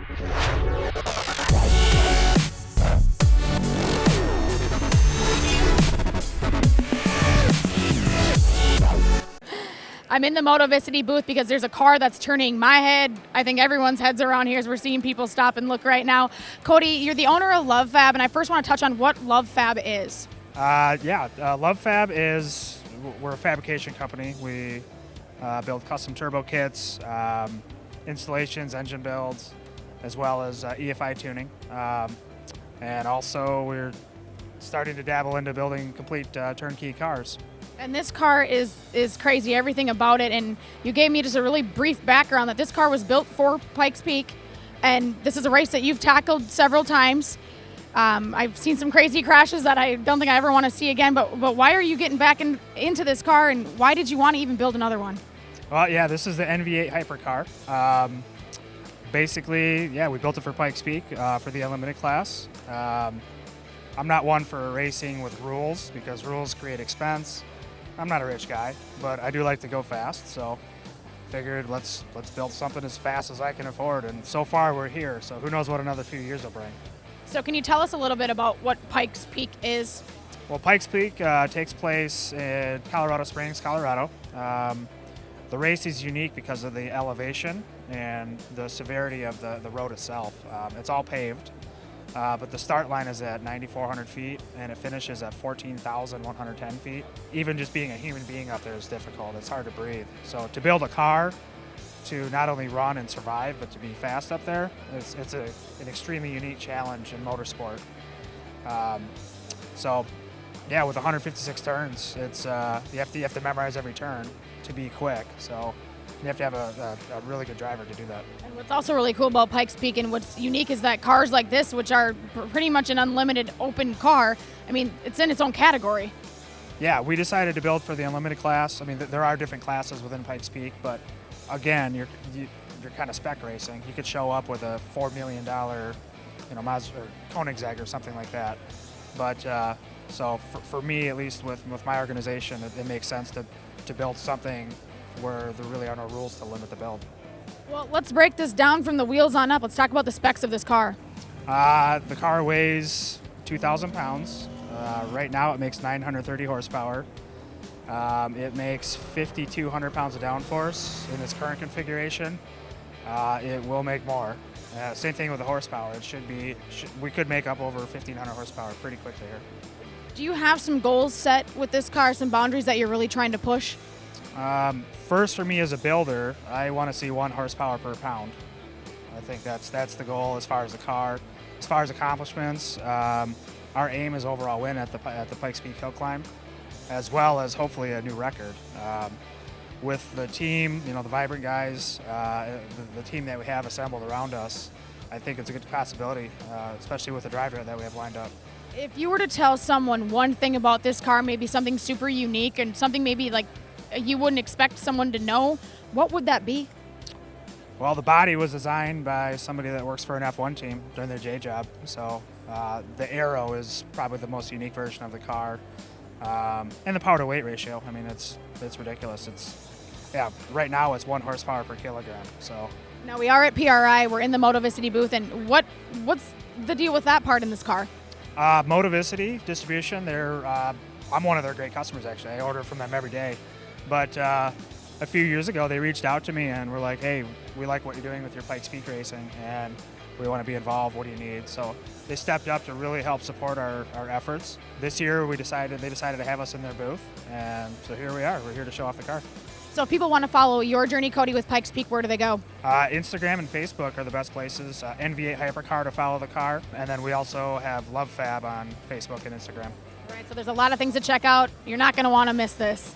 I'm in the Motovicity booth because there's a car that's turning my head. I think everyone's heads around here as we're seeing people stop and look right now. Cody, you're the owner of LoveFab, and I first want to touch on what LoveFab is. LoveFab is, we're a fabrication company. We build custom turbo kits, installations, engine builds, as well as EFI tuning. And also we're starting to dabble into building complete turnkey cars. And this car is crazy, everything about it. And you gave me just a really brief background that this car was built for Pikes Peak. And this is a race that you've tackled several times. I've seen some crazy crashes that I don't think I ever want to see again. But why are you getting back into this car, and why did you want to even build another one? Well, yeah, this is the Enviate hypercar. Basically, we built it for Pikes Peak for the unlimited class. I'm not one for racing with rules because rules create expense. I'm not a rich guy, but I do like to go fast, so figured let's build something as fast as I can afford, and so far we're here, so who knows what another few years will bring. So can you tell us a little bit about what Pikes Peak is? Well, Pikes Peak takes place in Colorado Springs, Colorado. The race is unique because of the elevation and the severity of the road itself. It's all paved. But the start line is at 9,400 feet and it finishes at 14,110 feet. Even just being a human being up there is difficult. It's hard to breathe. So to build a car to not only run and survive, but to be fast up there, it's an extremely unique challenge in motorsport. With 156 turns, it's you have to memorize every turn to be quick. So you have to have a really good driver to do that. And what's also really cool about Pikes Peak and what's unique is that cars like this, which are pretty much an unlimited open car, I mean, it's in its own category. Yeah, we decided to build for the unlimited class. I mean, there are different classes within Pikes Peak, but again, you're kind of spec racing. You could show up with a $4 million, Mazda or Koenigsegg or something like that. But so for me, at least with my organization, it makes sense to build something where there really are no rules to limit the build. Well, let's break this down from the wheels on up. Let's talk about the specs of this car. The car weighs 2,000 pounds. Right now it makes 930 horsepower. It makes 5,200 pounds of downforce in its current configuration. It will make more. Same thing with the horsepower. We could make up over 1,500 horsepower pretty quickly here. Do you have some goals set with this car, some boundaries that you're really trying to push? First, for me as a builder, I want to see 1 horsepower per pound. I think that's the goal as far as the car. As far as accomplishments, our aim is overall win at the Pikes Peak Hill Climb, as well as hopefully a new record. With the team, the Vibrant guys, the team that we have assembled around us, I think it's a good possibility, especially with the driver that we have lined up. If you were to tell someone one thing about this car, maybe something super unique and something maybe like you wouldn't expect someone to know, what would that be? Well, the body was designed by somebody that works for an F1 team during their day job. So the aero is probably the most unique version of the car. And the power to weight ratio, I mean, it's ridiculous. Right now it's 1 horsepower per kilogram. So now we are at PRI, we're in the Motovicity booth, and what's the deal with that part in this car? Motovicity distribution, I'm one of their great customers actually. I order from them every day. But a few years ago, they reached out to me and were like, hey, we like what you're doing with your Pikes Peak racing and we want to be involved. What do you need? So they stepped up to really help support our efforts. This year, they decided to have us in their booth. And so here we are. We're here to show off the car. So if people want to follow your journey, Cody, with Pikes Peak, where do they go? Instagram and Facebook are the best places. Enviate Hypercar to follow the car. And then we also have LoveFab on Facebook and Instagram. All right, so there's a lot of things to check out. You're not going to want to miss this.